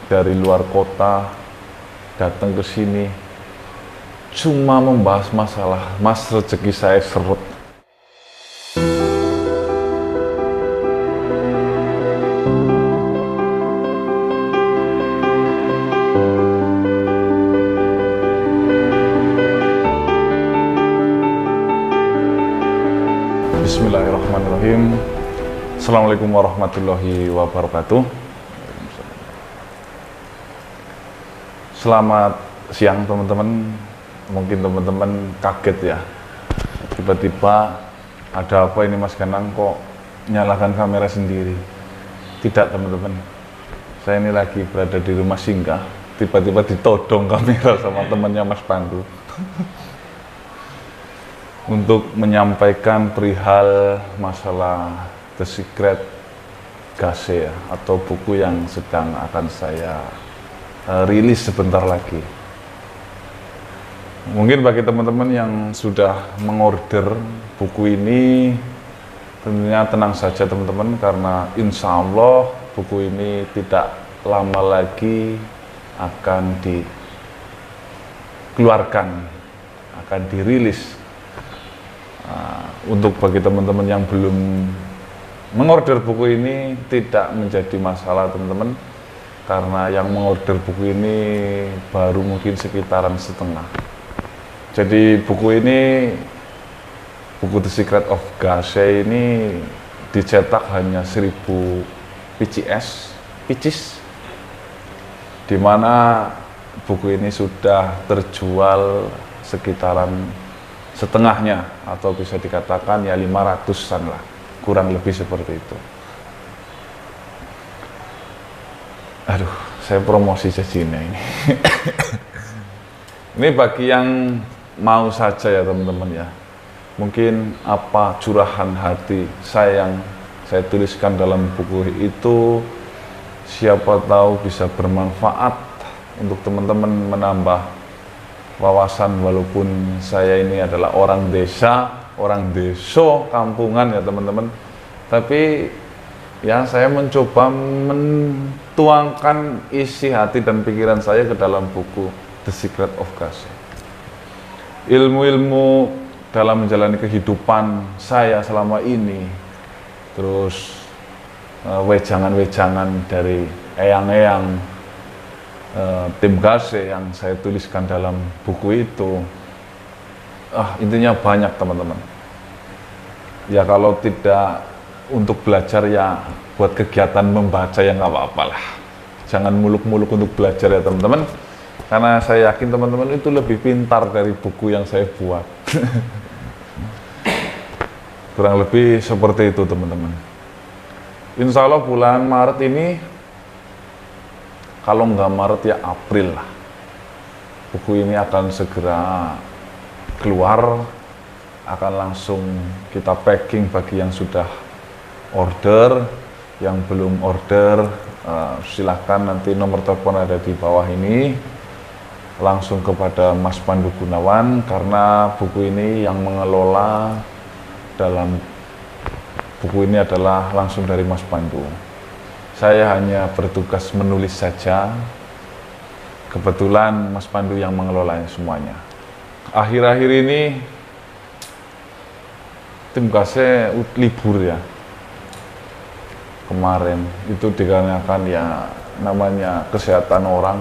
dari luar kota datang ke sini cuma membahas masalah mas rezeki saya serut. Bismillahirrahmanirrahim. Assalamualaikum warahmatullahi wabarakatuh. Selamat siang teman-teman. Mungkin teman-teman kaget ya, tiba-tiba ada apa ini Mas Ganang kok nyalakan kamera sendiri. Tidak teman-teman, saya ini lagi berada di rumah singgah, tiba-tiba ditodong kamera sama temannya Mas Pandu untuk menyampaikan perihal masalah The Secret Gase ya, atau buku yang sedang akan saya rilis sebentar lagi. Mungkin bagi teman-teman yang sudah mengorder buku ini, tentunya tenang saja teman-teman, karena insya Allah buku ini tidak lama lagi akan dikeluarkan, akan dirilis. Untuk bagi teman-teman yang belum mengorder buku ini tidak menjadi masalah teman-teman, karena yang mengorder buku ini baru mungkin sekitaran setengah. Jadi buku ini, buku The Secret of Gase ini dicetak hanya 1000 pieces, di mana buku ini sudah terjual sekitaran setengahnya, atau bisa dikatakan ya 500-an lah, kurang lebih seperti itu. Aduh, saya promosi sejina ini. Ini bagi yang mau saja ya teman-teman ya. Mungkin apa curahan hati saya yang saya tuliskan dalam buku itu, siapa tahu bisa bermanfaat untuk teman-teman, menambah wawasan. Walaupun saya ini adalah orang desa, orang deso, kampungan ya teman-teman, tapi ya saya mencoba mentuangkan isi hati dan pikiran saya ke dalam buku The Secret of Gase. Ilmu-ilmu dalam menjalani kehidupan saya selama ini, terus wejangan-wejangan dari eyang-eyang tim Gase yang saya tuliskan dalam buku itu, intinya banyak teman-teman. Ya kalau tidak untuk belajar ya buat kegiatan membaca ya nggak apa-apa lah. Jangan muluk-muluk untuk belajar ya teman-teman, karena saya yakin teman-teman itu lebih pintar dari buku yang saya buat. Kurang lebih seperti itu teman-teman. Insya Allah bulan Maret ini, kalau nggak Maret ya April lah, buku ini akan segera keluar, akan langsung kita packing bagi yang sudah order. Yang belum order, silahkan, nanti nomor telepon ada di bawah ini, langsung kepada Mas Pandu Gunawan, karena buku ini yang mengelola dalam buku ini adalah langsung dari Mas Pandu. Saya hanya bertugas menulis saja. Kebetulan Mas Pandu yang mengelolanya semuanya. Akhir-akhir ini tim Gase libur ya. Kemarin itu dikarenakan ya namanya kesehatan orang,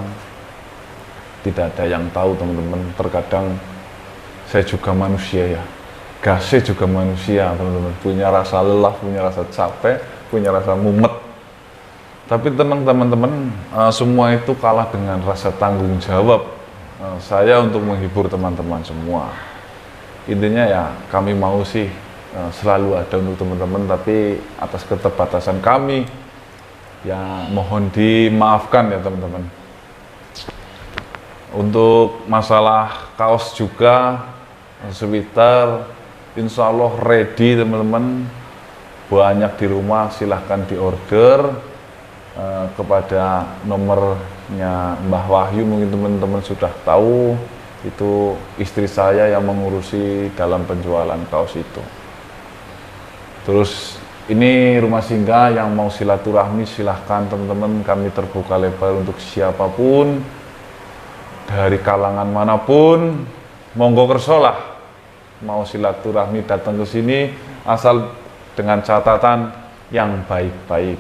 tidak ada yang tahu teman-teman. Terkadang saya juga manusia ya. Gase juga manusia teman-teman. Punya rasa lelah, punya rasa capek, punya rasa mumet. Tapi tenang teman-teman, semua itu kalah dengan rasa tanggung jawab saya untuk menghibur teman-teman semua. Intinya ya kami mau sih selalu ada untuk teman-teman, tapi atas keterbatasan kami ya mohon dimaafkan ya teman-teman. Untuk masalah kaos juga, sweater, insya Allah ready teman-teman, banyak di rumah, silahkan diorder kepada nomornya Mbah Wahyu. Mungkin teman-teman sudah tahu, itu istri saya yang mengurusi dalam penjualan kaos itu. Terus Ini rumah singgah, yang mau silaturahmi silahkan teman-teman, kami terbuka lebar untuk siapapun, dari kalangan manapun, monggo kersolah. Mau silaturahmi datang ke sini, asal dengan catatan yang baik-baik.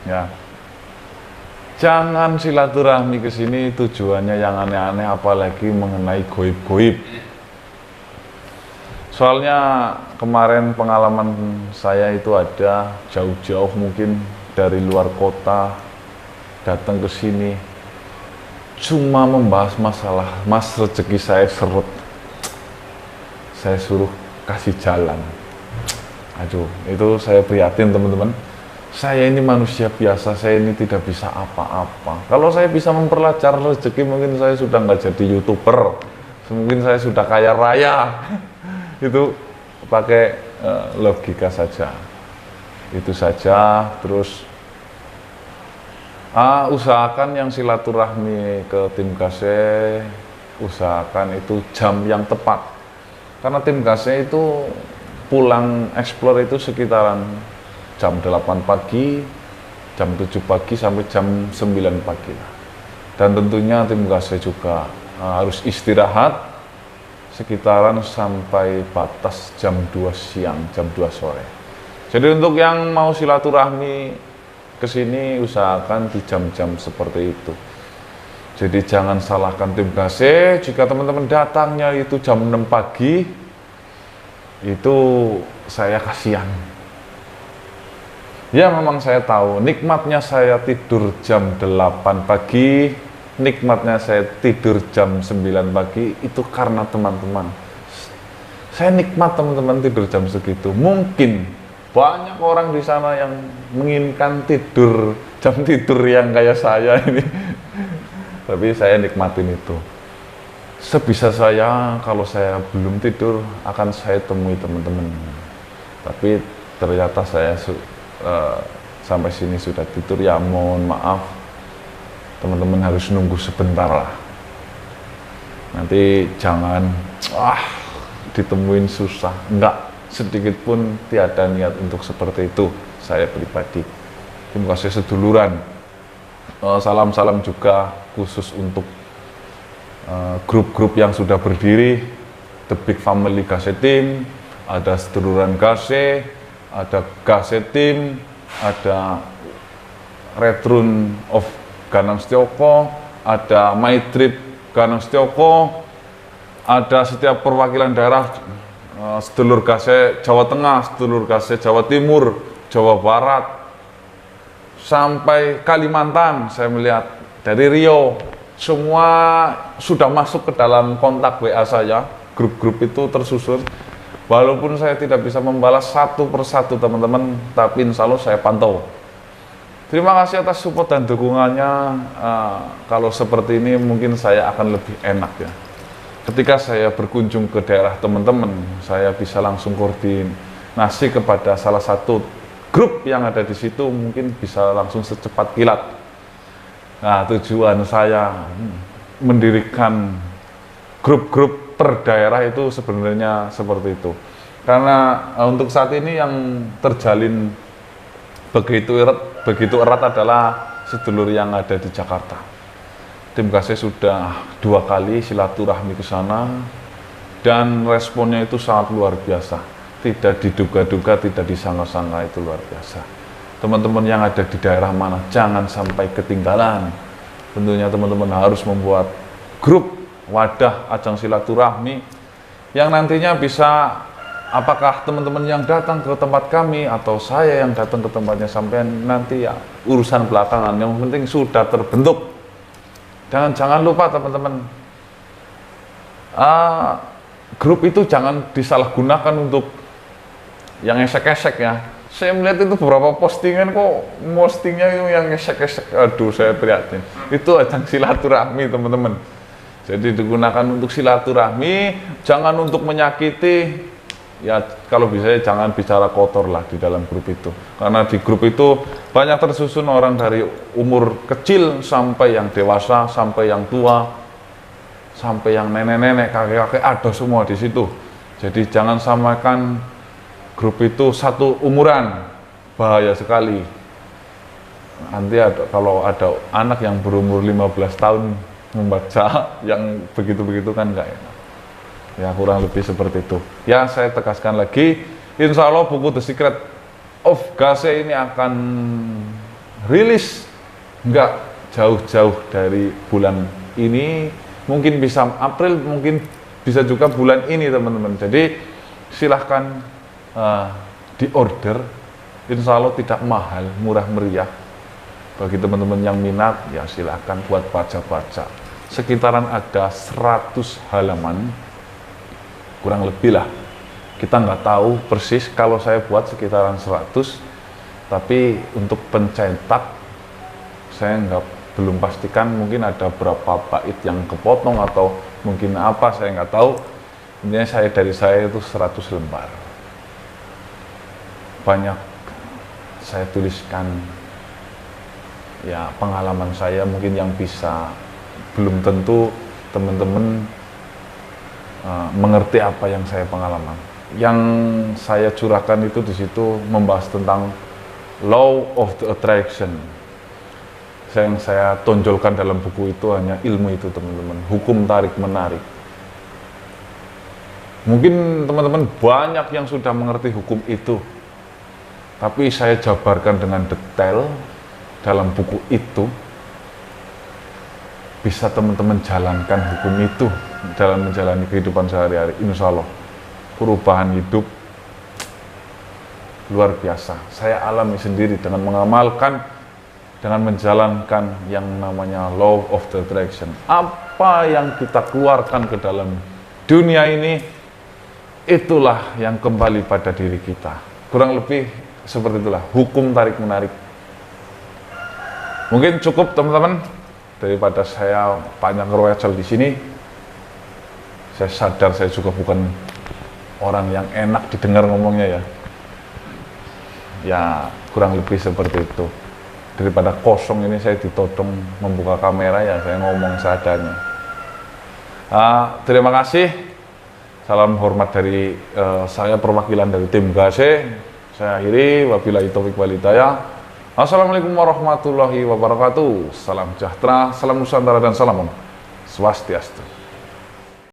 Ya. Jangan silaturahmi ke sini tujuannya yang aneh-aneh, apalagi mengenai goib-goib. Soalnya kemarin pengalaman saya itu ada jauh-jauh mungkin dari luar kota datang ke sini, cuma membahas masalah, mas rezeki saya seret, saya suruh kasih jalan. Aduh, itu saya prihatin teman-teman. Saya ini manusia biasa, saya ini tidak bisa apa-apa. Kalau saya bisa memperlancar rezeki, mungkin saya sudah nggak jadi YouTuber, mungkin saya sudah kaya raya. Itu pakai logika saja. Itu saja. Terus usahakan yang silaturahmi ke tim KC, usahakan itu jam yang tepat. Karena tim gasnya itu pulang explore itu sekitaran jam 8 pagi, jam 7 pagi sampai jam 9 pagi. Dan tentunya tim gasnya juga harus istirahat sekitaran sampai batas jam 2 siang, jam 2 sore. Jadi untuk yang mau silaturahmi ke sini usahakan di jam-jam seperti itu. Jadi jangan salahkan tim GASE jika teman-teman datangnya itu jam 6 pagi, itu saya kasihan. Ya memang saya tahu, nikmatnya saya tidur jam 8 pagi, nikmatnya saya tidur jam 9 pagi, itu karena teman-teman. Saya nikmat teman-teman tidur jam segitu. Mungkin banyak orang di sana yang menginginkan tidur, jam tidur yang kayak saya ini. Tapi saya nikmatin itu. Sebisa saya, kalau saya belum tidur, akan saya temui teman-teman. Tapi ternyata saya sampai sini sudah tidur, ya mohon maaf. Teman-teman harus nunggu sebentar lah. Nanti jangan, ditemuin susah. Enggak, sedikit pun tiada niat untuk seperti itu, saya pribadi. Terima kasih seduluran. Salam-salam juga khusus untuk grup-grup yang sudah berdiri, The Big Family GASE Team, ada seduluran GASE, ada GASE Team, ada Red Rune of Ganang Setioko, ada My Trip Ganang Setioko, ada setiap perwakilan daerah, sedulur GASE Jawa Tengah, sedulur GASE Jawa Timur, Jawa Barat, sampai Kalimantan. Saya melihat dari Riau, semua sudah masuk ke dalam kontak WA saya. Grup-grup itu tersusun. Walaupun saya tidak bisa membalas satu persatu teman-teman, tapi insya Allah saya pantau. Terima kasih atas support dan dukungannya. Kalau seperti ini mungkin saya akan lebih enak ya. Ketika saya berkunjung ke daerah teman-teman, saya bisa langsung koordinasi kepada salah satu grup yang ada di situ, mungkin bisa langsung secepat kilat. Nah, tujuan saya mendirikan grup-grup per daerah itu sebenarnya seperti itu. Karena untuk saat ini yang terjalin begitu erat adalah sedulur yang ada di Jakarta. Tim GASE sudah 2 kali silaturahmi ke sana dan responnya itu sangat luar biasa. Tidak diduga-duga, tidak disangka-sangka, itu luar biasa. Teman-teman yang ada di daerah mana, jangan sampai ketinggalan. Tentunya teman-teman harus membuat grup wadah ajang silaturahmi yang nantinya bisa, apakah teman-teman yang datang ke tempat kami atau saya yang datang ke tempatnya sampai nanti, ya urusan belakangan, yang penting sudah terbentuk. Jangan lupa teman-teman, grup itu jangan disalahgunakan untuk yang esek-esek ya. Saya melihat itu beberapa postingan kok, postingnya yang esek-esek, aduh saya prihatin. Itu ajang silaturahmi teman-teman. Jadi digunakan untuk silaturahmi, jangan untuk menyakiti. Ya kalau bisa jangan bicara kotor lah di dalam grup itu. Karena di grup itu banyak tersusun orang dari umur kecil sampai yang dewasa, sampai yang tua, sampai yang nenek-nenek, kakek-kakek, ada semua di situ. Jadi jangan samakan grup itu satu umuran, bahaya sekali. Nanti kalau ada anak yang berumur 15 tahun membaca yang begitu-begitu kan enggak enak. Ya kurang lebih seperti itu. Ya saya tegaskan lagi, insya Allah buku The Secret of Gase ini akan rilis enggak jauh-jauh dari bulan ini, mungkin bisa April, mungkin bisa juga bulan ini teman-teman. Jadi silahkan di order, insya Allah tidak mahal, murah meriah. Bagi teman-teman yang minat, ya silahkan buat baca-baca. Sekitaran ada 100 halaman, kurang lebih lah. Kita nggak tahu persis, kalau saya buat sekitaran 100, tapi untuk pencetak, saya belum pastikan, mungkin ada berapa bait yang kepotong atau mungkin apa, saya nggak tahu. Intinya dari saya itu 100 lembar. Banyak saya tuliskan ya pengalaman saya, mungkin yang bisa, belum tentu teman-teman mengerti apa yang saya pengalaman. Yang saya curahkan itu di situ membahas tentang law of the attraction. Yang saya tonjolkan dalam buku itu hanya ilmu itu teman-teman, hukum tarik menarik. Mungkin teman-teman banyak yang sudah mengerti hukum itu, tapi saya jabarkan dengan detail dalam buku itu, bisa teman-teman jalankan hukum itu dalam menjalani kehidupan sehari-hari. Insya Allah perubahan hidup luar biasa. Saya alami sendiri dengan mengamalkan, dengan menjalankan yang namanya law of the attraction. Apa yang kita keluarkan ke dalam dunia ini, itulah yang kembali pada diri kita. Kurang lebih seperti itulah hukum tarik menarik. Mungkin cukup teman-teman, daripada saya panjang ngerwecel di sini. Saya sadar saya juga bukan orang yang enak didengar ngomongnya ya. Ya kurang lebih seperti itu. Daripada kosong ini saya ditodong membuka kamera, ya saya ngomong seadanya. Terima kasih. Salam hormat dari saya, perwakilan dari tim Gase. Saya akhiri, wabillahi taufiq wal hidayah. Assalamualaikum warahmatullahi wabarakatuh. Salam sejahtera, salam Nusantara, dan salam Om Swastiastu.